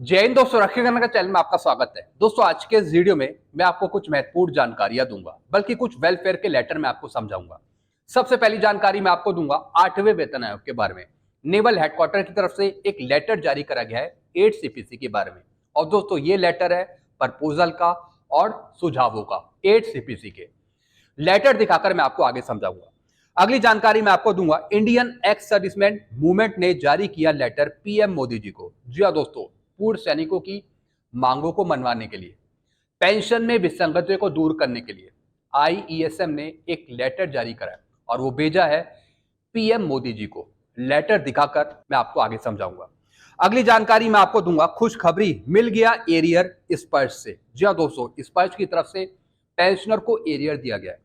जय हिंद दोस्तों, रखिए करने का चैनल में आपका स्वागत है। दोस्तों आज के इस वीडियो में मैं आपको कुछ महत्वपूर्ण जानकारियां दूंगा, बल्कि कुछ वेलफेयर के लेटर में आपको समझाऊंगा। सबसे पहली जानकारी मैं आपको दूंगा 8वें वेतन आयोग के बारे में। नेवल हेडक्वार्टर की तरफ से एक लेटर जारी करा गया है 8 सीपीसी के बारे में। और दोस्तों ये लेटर है प्रपोजल का और सुझावों का 8 सीपीसी के। लेटर दिखाकर मैं आपको आगे समझाऊंगा। अगली जानकारी मैं आपको दूंगा, इंडियन एक्स सर्विसमैन मूवमेंट ने जारी किया लेटर पीएम मोदी जी को। जी हाँ दोस्तों, पूर्व सैनिकों की मांगों को मनवाने के लिए, पेंशन में विसंगतियों को दूर करने के लिए आईईएसएम ने एक लेटर जारी करा और वो भेजा है पीएम मोदी जी को। लेटर दिखाकर मैं आपको आगे समझाऊंगा। अगली जानकारी मैं आपको दूंगा, खुशखबरी मिल गया एरियर स्पर्श से। जी हाँ दोस्तों, स्पर्श की तरफ से पेंशनर को एरियर दिया गया है।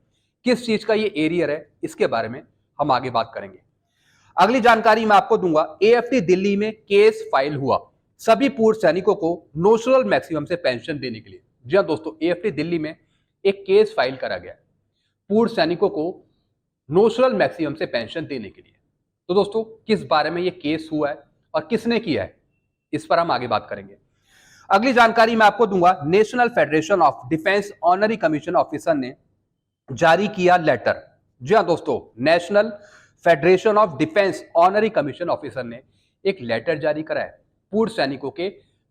किस चीज का ये एरियर है, इसके बारे में हम आगे बात करेंगे। अगली जानकारी मैं आपको दूंगा, एएफटी दिल्ली में केस फाइल हुआ सभी पूर्व सैनिकों को नोशनल मैक्सिमम से पेंशन देने के लिए। जी हाँ दोस्तों, एएफटी दिल्ली में एक केस फाइल करा गया पूर्व सैनिकों को नोशनल मैक्सिमम से पेंशन देने के लिए। तो दोस्तों किस बारे में ये केस हुआ है और किसने किया है, इस पर हम आगे बात करेंगे। अगली जानकारी मैं आपको दूंगा, national federation of defence honorary commission officer ने जारी किया लेटर। जी हाँ दोस्तों, national federation of defence honorary commission officer ने एक लेटर जारी करा है पूर्व सैनिकों के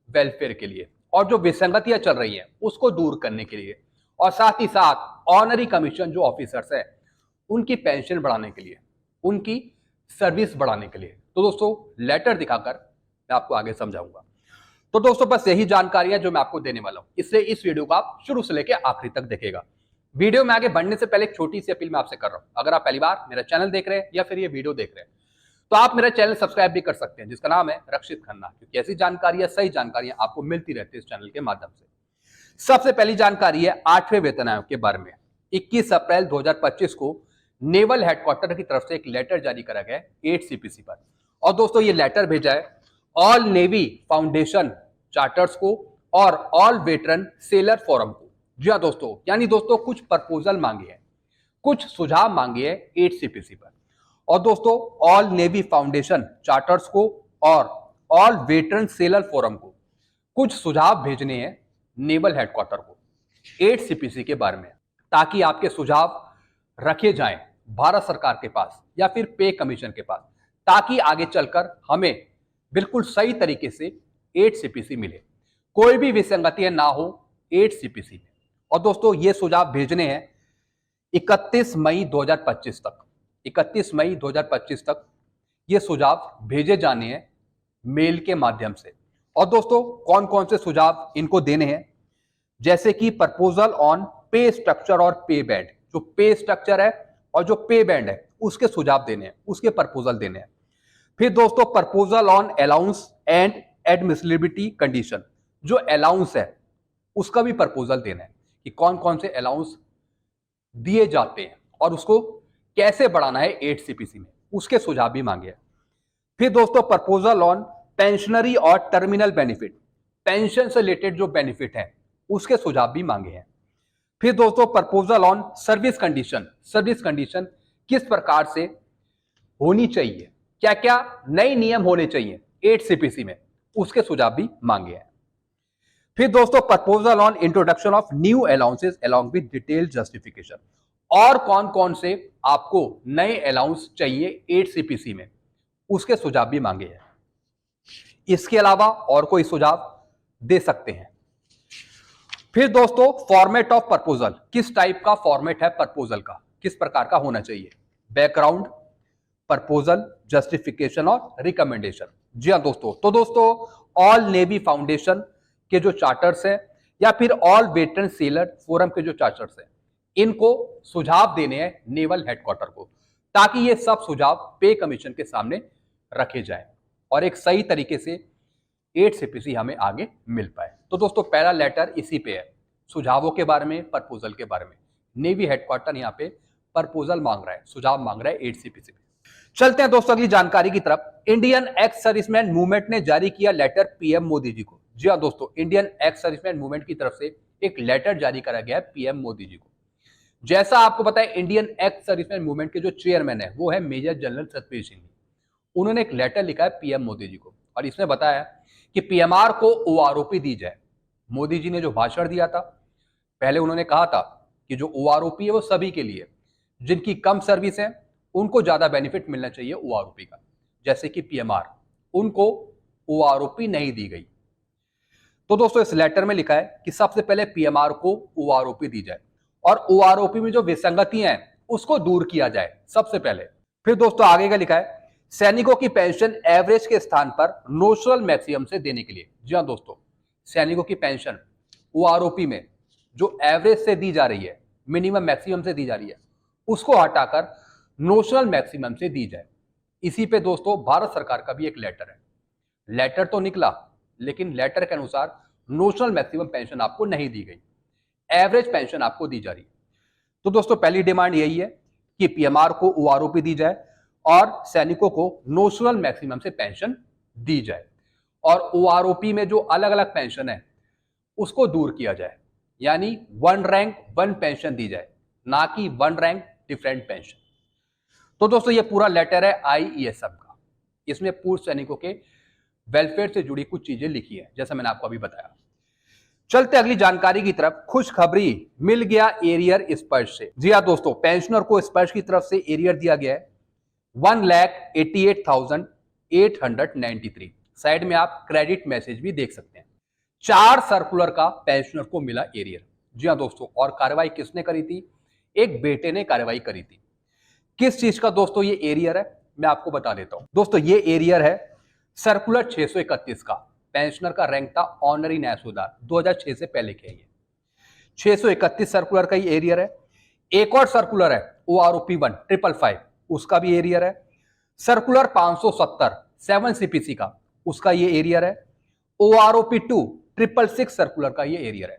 वेलफेयर के लिए और जो विसंगतियां चल रही हैं उसको दूर करने के लिए, और साथ ही साथ ऑनरी कमीशन जो ऑफिसर्स है उनकी पेंशन बढ़ाने के लिए, उनकी सर्विस बढ़ाने के लिए। तो दोस्तों लेटर दिखाकर मैं आपको आगे समझाऊंगा। तो दोस्तों बस यही जानकारियां जो मैं आपको देने वाला हूं, इसलिए इस वीडियो को आप शुरू से लेकर आखिरी तक देखेगा। वीडियो में आगे बढ़ने से पहले एक छोटी सी अपील मैं आपसे कर रहा हूं। अगर आप पहली बार मेरा चैनल देख रहे हैं या फिर ये वीडियो देख रहे हैं तो आप मेरा चैनल सब्सक्राइब भी कर सकते हैं, जिसका नाम है रक्षित खन्ना, क्योंकि ऐसी जानकारियां, सही जानकारियां आपको मिलती रहती है इस चैनल के माध्यम से। सबसे पहली जानकारी है 8वें वेतन आयोग के बारे में। 21 अप्रैल 2025 को नेवल हेडक्वार्टर की तरफ से एक लेटर जारी करा गया 8 सीपीसी पर। और दोस्तों ये लेटर भेजा है ऑल नेवी फाउंडेशन चार्टर्स को और ऑल वेटरन सेलर फोरम को। जी हाँ दोस्तों, यानी दोस्तों कुछ प्रपोजल मांगे हैं, कुछ सुझाव मांगे हैं 8 सीपीसी पर। और दोस्तों ऑल नेवी फाउंडेशन चार्टर्स को और ऑल वेटरन सेलर फोरम को कुछ सुझाव भेजने हैं नेवल हेडक्वार्टर को 8 सीपीसी के बारे में, ताकि आपके सुझाव रखे जाएं भारत सरकार के पास या फिर पे कमीशन के पास, ताकि आगे चलकर हमें बिल्कुल सही तरीके से 8 सीपीसी मिले, कोई भी विसंगतियां ना हो 8 सीपीसी में। और दोस्तों ये सुझाव भेजने हैं 31 मई 2025 तक। 31 मई 2025 तक ये सुझाव भेजे जाने हैं मेल के माध्यम से। और दोस्तों कौन कौन से सुझाव इनको देने हैं, जैसे कि प्रपोजल ऑन पे स्ट्रक्चर और पे बैंड, जो पे स्ट्रक्चर है और जो पे बैंड है उसके सुझाव देने हैं, उसके प्रपोजल देने हैं। फिर दोस्तों proposal on allowance and admissibility condition, जो अलाउंस है उसका भी प्रपोजल देना है कि कौन कौन से अलाउंस दिए जाते हैं और उसको कैसे बढ़ाना है 8 सीपीसी में, उसके सुझाव भी मांगे हैं। फिर दोस्तों प्रपोजल ऑन पेंशनरी और टर्मिनल बेनिफिट, पेंशन से रिलेटेड जो बेनिफिट है उसके सुझाव भी मांगे हैं। फिर दोस्तों proposal on service condition, service condition किस प्रकार से होनी चाहिए, क्या क्या नए नियम होने चाहिए 8 सीपीसी में, उसके सुझाव भी मांगे हैं। फिर दोस्तों proposal on introduction of new allowances along with detail justification, और कौन कौन से आपको नए अलाउंस चाहिए 8 सीपीसी में, उसके सुझाव भी मांगे हैं। इसके अलावा और कोई सुझाव दे सकते हैं। फिर दोस्तों फॉर्मेट ऑफ प्रपोजल, किस टाइप का फॉर्मेट है प्रपोजल का, किस प्रकार का होना चाहिए, बैकग्राउंड, प्रपोजल, जस्टिफिकेशन और रिकमेंडेशन। जी हाँ दोस्तों, तो दोस्तों ऑल नेवी फाउंडेशन के जो चार्टर्स हैं या फिर ऑल वेटरन सेलर फोरम के जो चार्टर्स हैं, इनको सुझाव देने हैं नेवल हेडक्वार्टर को, ताकि ये सब सुझाव पे कमीशन के सामने रखे जाएं और एक सही तरीके से 8 सीपीसी हमें आगे मिल पाए। तो दोस्तों पहला लेटर इसी पे है, सुझावों के बारे में, प्रपोजल के बारे में। नेवी हेडक्वार्टर यहाँ पे प्रपोजल मांग रहा है, सुझाव मांग रहा है 8 सीपीसी में। चलते हैं दोस्तों अगली जानकारी की तरफ। इंडियन एक्स सर्विसमैन मूवमेंट ने जारी किया लेटर पीएम मोदी जी को। जी हाँ दोस्तों, इंडियन एक्स सर्विसमैन मूवमेंट की तरफ से एक लेटर जारी करा गया है पीएम मोदी जी को। जैसा आपको पता है इंडियन एक्स सर्विसमैन मूवमेंट के जो चेयरमैन है वो है मेजर जनरल सतबीर सिंह। उन्होंने एक लेटर लिखा है पीएम मोदी जी को और इसमें बताया कि पीएमआर को ओआरओपी दी जाए। मोदी जी ने जो भाषण दिया था, पहले उन्होंने कहा था कि जो ओआरओपी है वो सभी के लिए, जिनकी कम सर्विस है उनको ज्यादा बेनिफिट मिलना चाहिए ओआरओपी का, जैसे कि पीएमआर, उनको ओआरओपी नहीं दी गई। तो दोस्तों इस लेटर में लिखा है कि सबसे पहले पीएमआर को ओआरओपी दी जाए और ओआरओपी में जो विसंगतियां हैं उसको दूर किया जाए सबसे पहले। फिर दोस्तों आगे का लिखा है सैनिकों की पेंशन एवरेज के स्थान पर नोशनल मैक्सिमम से देने के लिए। जी हाँ दोस्तों, सैनिकों की पेंशन ओआरओपी में जो एवरेज से दी जा रही है, मिनिमम मैक्सिमम से दी जा रही है, उसको हटाकर नोशनल मैक्सिमम से दी जाए। इसी पे दोस्तों भारत सरकार का भी एक लेटर है। लेटर तो निकला, लेकिन लेटर के अनुसार नोशनल मैक्सिमम पेंशन आपको नहीं दी गई, एवरेज पेंशन आपको दी जा रही है। तो दोस्तों पहली डिमांड यही है कि पीएमआर को ओआरओपी दी जाए और सैनिकों को नोशनल मैक्सिमम से पेंशन दी जाए, और ओआरओपी में जो अलग अलग पेंशन है उसको दूर किया जाए, यानी वन रैंक वन पेंशन दी जाए, ना कि वन रैंक डिफरेंट पेंशन। तो दोस्तों ये पूरा लेटर है आईईएसएफ का। इसमें पूर्व सैनिकों के वेलफेयर से जुड़ी कुछ चीजें लिखी है, जैसा मैंने आपको अभी बताया। चलते अगली जानकारी की तरफ। खुशखबरी, मिल गया एरियर स्पर्श से। जी हाँ दोस्तों, पेंशनर को स्पर्श की तरफ से एरियर दिया गया है 1,88,893। साइड में आप क्रेडिट मैसेज भी देख सकते हैं। 4 सर्कुलर का पेंशनर को मिला एरियर। जी हाँ दोस्तों, और कार्रवाई किसने करी थी? एक बेटे ने कार्रवाई करी थी। किस चीज का दोस्तों ये एरियर है, मैं आपको बता देता हूं। दोस्तों ये एरियर है सर्कुलर 631 का। पेंशनर का रैंक था ऑनरी न्यायसुधार, 2006 से पहले के ये 631 सर्कुलर का ही एरियर है। एक और सर्कुलर है ओआरओपी 1 555, उसका भी एरियर है। सर्कुलर 570 7 सीपीसी का, उसका ये एरियर है। ओआरओपी 2 666 सर्कुलर का ये एरियर है।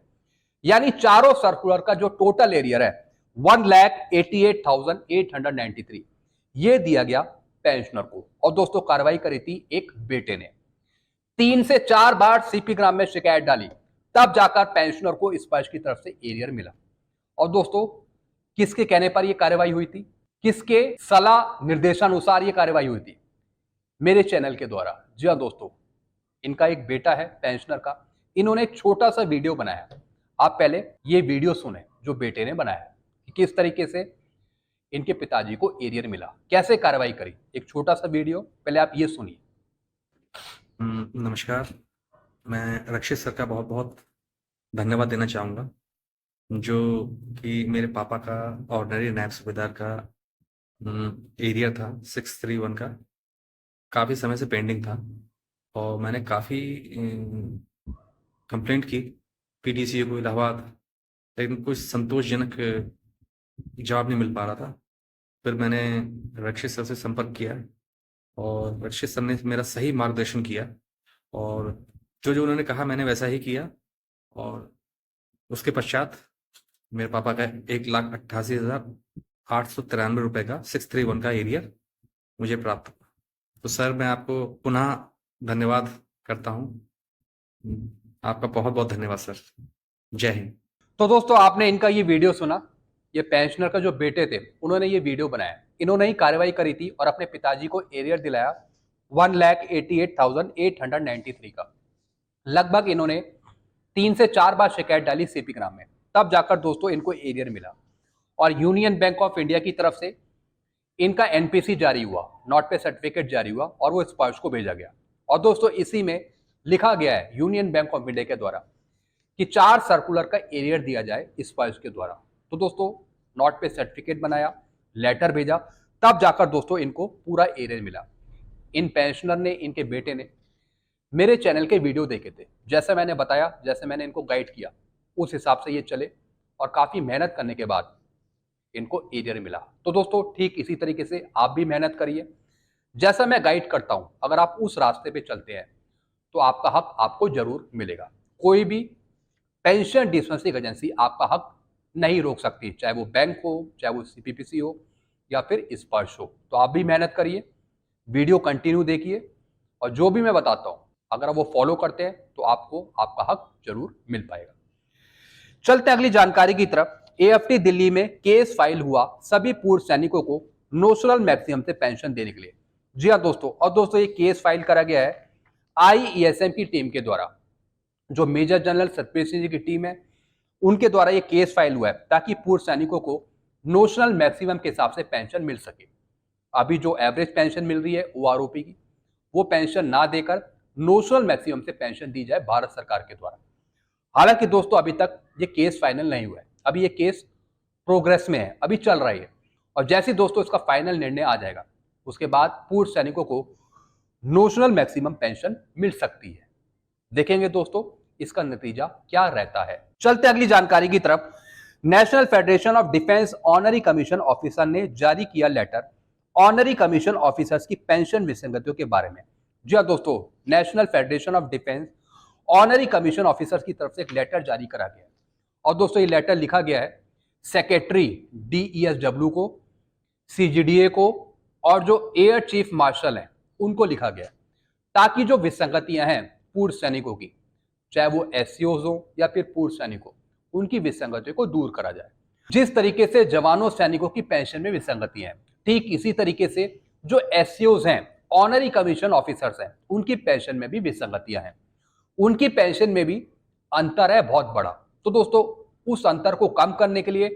यानी चारों सर्कुलर का जो टोटल एरियर है 1,88,893, ये दिया गया पेंशनर को। और दोस्तों कार्रवाई करी थी एक बेटे ने। 3 से 4 बार सीपी ग्राम में शिकायत डाली, तब जाकर पेंशनर को स्पर्श की तरफ से एरियर मिला। और दोस्तों किसके कहने पर यह कार्रवाई हुई थी, किसके सलाह निर्देशानुसार यह कार्रवाई हुई थी? मेरे चैनल के द्वारा। जी हाँ दोस्तों, इनका एक बेटा है पेंशनर का, इन्होंने एक छोटा सा वीडियो बनाया। आप पहले ये वीडियो सुने जो बेटे ने बनाया, कि किस तरीके से इनके पिताजी को एरियर मिला, कैसे कार्रवाई करी। एक छोटा सा वीडियो पहले आप ये सुनिए। नमस्कार, मैं रक्षित सर का बहुत बहुत धन्यवाद देना चाहूँगा, जो कि मेरे पापा का ऑर्डिनरी नायब सूबेदार का एरियर था 631 का, काफ़ी समय से पेंडिंग था और मैंने काफ़ी कंप्लेंट की पीडीसीए को इलाहाबाद, लेकिन कुछ संतोषजनक जवाब नहीं मिल पा रहा था। फिर मैंने रक्षित सर से संपर्क किया और रक्षित सर ने मेरा सही मार्गदर्शन किया और जो जो उन्होंने कहा मैंने वैसा ही किया, और उसके पश्चात मेरे पापा का 1,88,893 रुपये का 631 का एरियर मुझे प्राप्त हुआ। तो सर मैं आपको पुनः धन्यवाद करता हूँ। आपका बहुत बहुत धन्यवाद सर। जय हिंद। तो दोस्तों आपने इनका ये वीडियो सुना। ये पेंशनर का जो बेटे थे उन्होंने ये वीडियो बनाया, इन्होंने ही कार्रवाई करी थी और अपने पिताजी को एरियर दिलाया 1,88,893 का। लगभग इन्होंने 3 से 4 बार शिकायत डाली सीपी ग्राम में, तब जाकर दोस्तों इनको एरियर मिला। और यूनियन बैंक ऑफ इंडिया की तरफ से इनका एनपीसी जारी हुआ, नॉट पे सर्टिफिकेट जारी हुआ और वो स्पर्श को भेजा गया। और दोस्तों इसी में लिखा गया है यूनियन बैंक ऑफ इंडिया के द्वारा कि 4 सर्कुलर का एरियर दिया जाए स्पर्श के द्वारा। तो दोस्तों नॉट पे सर्टिफिकेट बनाया, लेटर भेजा, तब जाकर दोस्तों इनको पूरा एरियर मिला। इन पेंशनर ने, इनके बेटे ने मेरे चैनल के वीडियो देखे थे, जैसे मैंने बताया, जैसे मैंने इनको गाइड किया, उस हिसाब से ये चले और काफ़ी मेहनत करने के बाद इनको एरियर मिला। तो दोस्तों ठीक इसी तरीके से आप भी मेहनत करिए, जैसा मैं गाइड करता हूं। अगर आप उस रास्ते पे चलते हैं तो आपका हक आपको जरूर मिलेगा। कोई भी पेंशन डिस्पेंसिंग एजेंसी आपका हक नहीं रोक सकती, चाहे वो बैंक हो, चाहे वो सीपीपीसी हो या फिर स्पर्श हो। तो आप भी मेहनत करिए, वीडियो कंटिन्यू देखिए, और जो भी मैं बताता हूं अगर आप वो फॉलो करते हैं तो आपको आपका हक जरूर मिल पाएगा। चलते अगली जानकारी की तरफ। एएफटी दिल्ली में केस फाइल हुआ सभी पूर्व सैनिकों को नोशनल मैक्सिमम से पेंशन देने के लिए। जी हाँ दोस्तों, और दोस्तों ये केस फाइल करा गया है IESM की टीम के द्वारा, जो मेजर जनरल सतपाल सिंह जी की टीम है, उनके द्वारा ये केस फाइल हुआ है ताकि पूर्व सैनिकों को नोशनल मैक्सिमम के हिसाब से पेंशन मिल सके। अभी जो एवरेज पेंशन मिल रही है OROP की, वो पेंशन ना देकर नोशनल मैक्सिमम से पेंशन दी जाए भारत सरकार के द्वारा। हालांकि दोस्तों अभी तक ये केस फाइनल नहीं हुआ है, अभी ये केस प्रोग्रेस में है, अभी चल रही है। और जैसे दोस्तों इसका फाइनल निर्णय आ जाएगा, उसके बाद पूर्व सैनिकों को नोशनल मैक्सिमम पेंशन मिल सकती है। देखेंगे दोस्तों इसका नतीजा क्या रहता है। चलते अगली जानकारी की तरफ। National federation of defence honorary commission officer ने जारी किया लेटर ऑनरी कमीशन ऑफिसर्स की पेंशन विसंगतियों के बारे में। जी हाँ दोस्तों, national federation of defence honorary commission officers की तरफ से एक लेटर जारी करा गया है। और दोस्तों ये लेटर लिखा गया है सेक्रेटरी DESW को, CGDA को और जो एयर चीफ मार्शल हैं उनको लिखा गया, ताकि जो विसंगतियां हैं पूर्व सैनिकों की, चाहे वो SCOs हो या फिर पूर्व सैनिकों, उनकी विसंगतियों को दूर करा जाए। जिस तरीके से जवानों सैनिकों की पेंशन में विसंगतियां हैं, ठीक इसी तरीके से जो SCOs हैं, ऑनरी कमीशन ऑफिसर्स हैं, उनकी पेंशन में भी विसंगतियां हैं। उनकी पेंशन में भी अंतर है बहुत बड़ा। तो दोस्तों उस अंतर को कम करने के लिए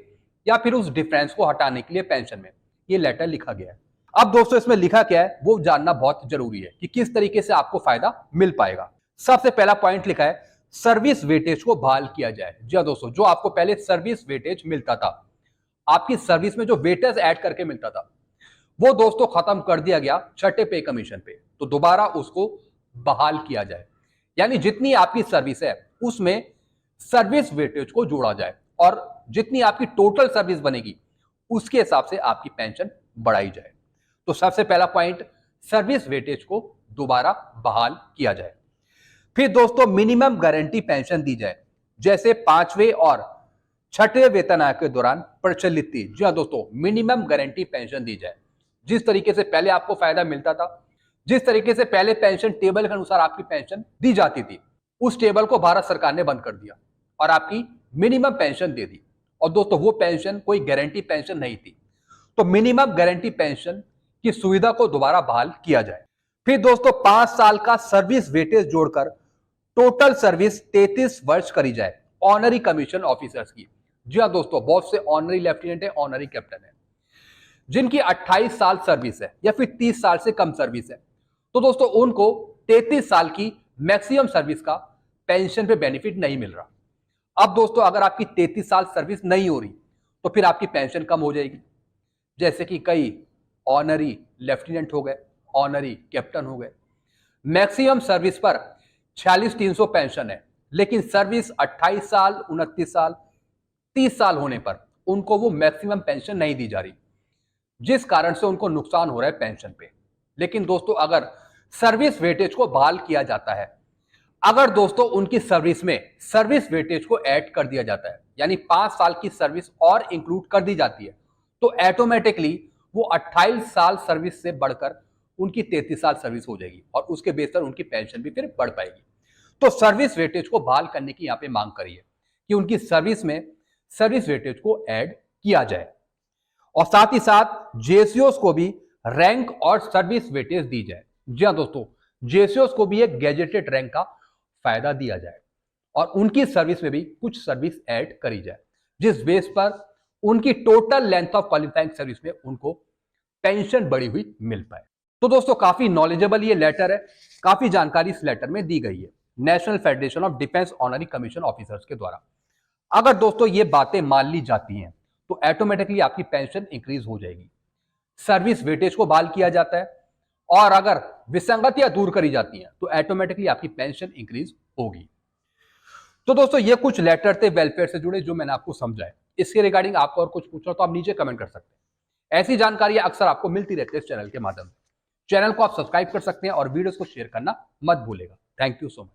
या फिर उस डिफरेंस को हटाने के लिए पेंशन में ये लेटर लिखा गया है। अब दोस्तों इसमें लिखा क्या है वो जानना बहुत जरूरी है कि किस तरीके से आपको फायदा मिल पाएगा। सबसे पहला पॉइंट लिखा है सर्विस वेटेज को बहाल किया जाए। जी हाँ दोस्तों, जो आपको पहले सर्विस वेटेज मिलता था, आपकी सर्विस में जो वेटेज ऐड करके मिलता था, वो दोस्तों खत्म कर दिया गया छठे पे कमीशन पे। तो दोबारा उसको बहाल किया जाए, यानी जितनी आपकी सर्विस है उसमें सर्विस वेटेज को जोड़ा जाए और जितनी आपकी टोटल सर्विस बनेगी उसके हिसाब से आपकी पेंशन बढ़ाई जाए। तो सबसे पहला पॉइंट, सर्विस वेटेज को दोबारा बहाल किया जाए। फिर दोस्तों मिनिमम गारंटी पेंशन दी जाए, जैसे 5वें और 6वें वेतन आयोग के दौरान प्रचलित थी। जी हाँ दोस्तों, मिनिमम गारंटी पेंशन दी जाए। जिस तरीके से पहले आपको फायदा मिलता था, जिस तरीके से पहले पेंशन टेबल के अनुसार आपकी पेंशन दी जाती थी, उस टेबल को भारत सरकार ने बंद कर दिया और आपकी मिनिमम पेंशन दे दी। और दोस्तों वो पेंशन कोई गारंटी पेंशन नहीं थी। तो मिनिमम गारंटी पेंशन की सुविधा को दोबारा बहाल किया जाए। फिर दोस्तों 5 साल का सर्विस वेटेज जोड़कर टोटल सर्विस 33 वर्ष करी जाए ऑनरी कमीशन ऑफिसर्स की। जी हाँ दोस्तों, बहुत से ऑनरी लेफ्टिनेंट है, ऑनरी कैप्टन है, जिनकी 28 साल सर्विस है या फिर 30 साल से कम सर्विस है। तो दोस्तों उनको 33 साल की मैक्सिमम सर्विस का पेंशन पे बेनिफिट नहीं मिल रहा। अब दोस्तों अगर आपकी 33 साल सर्विस नहीं हो रही तो फिर आपकी पेंशन कम हो जाएगी। जैसे कि कई ऑनरी लेफ्टिनेंट हो गए, ऑनरी कैप्टन हो गए, मैक्सिमम सर्विस पर 46,300 पेंशन है, लेकिन सर्विस 28 साल, 29 साल, 30 साल होने पर उनको वो मैक्सिमम पेंशन नहीं दी जा रही, जिस कारण से उनको नुकसान हो रहा है पेंशन पे। लेकिन दोस्तों अगर सर्विस वेटेज को बहाल किया जाता है, अगर दोस्तों उनकी सर्विस में सर्विस वेटेज को ऐड कर दिया जाता है, यानी 5 साल की सर्विस और इंक्लूड कर दी जाती है, तो ऑटोमेटिकली वो 28 साल सर्विस से बढ़कर उनकी 33 साल सर्विस हो जाएगी और उसके बेस पर उनकी पेंशन भी फिर बढ़ पाएगी। तो सर्विस वेटेज को बहाल करने की यहाँ पे मांग करी है कि उनकी सर्विस में सर्विस वेटेज को ऐड किया जाए और साथ ही साथ जेसीओस को भी रैंक और सर्विस वेटेज दी जाए। जी हाँ दोस्तों, जेसीओस को भी एक गैजेटेड रैंक का फायदा दिया जाए और उनकी सर्विस में भी कुछ सर्विस ऐड करी जाए, जिस बेस पर उनकी total length of qualifying service में उनको पेंशन बढ़ी हुई मिल पाए। तो दोस्तों काफी नॉलेजेबल ये लेटर है, काफी जानकारी इस लेटर में दी गई है national federation of defence honorary commission officers के द्वारा। अगर दोस्तों ये बातें मान ली जाती हैं तो ऑटोमेटिकली आपकी पेंशन इंक्रीज हो जाएगी, सर्विस वेटेज को बहाल किया जाता है और अगर विसंगतियां दूर करी जाती हैं तो ऑटोमेटिकली आपकी पेंशन इंक्रीज होगी। तो दोस्तों ये कुछ लेटर थे वेलफेयर से जुड़े जो मैंने आपको समझाए। इसके रिगार्डिंग आपको और कुछ पूछना तो आप नीचे कमेंट कर सकते हैं। ऐसी जानकारी अक्सर आपको मिलती रहती है इस चैनल के माध्यम से। चैनल को आप सब्सक्राइब कर सकते हैं और वीडियोस को शेयर करना मत भूलेगा। Thank you so much.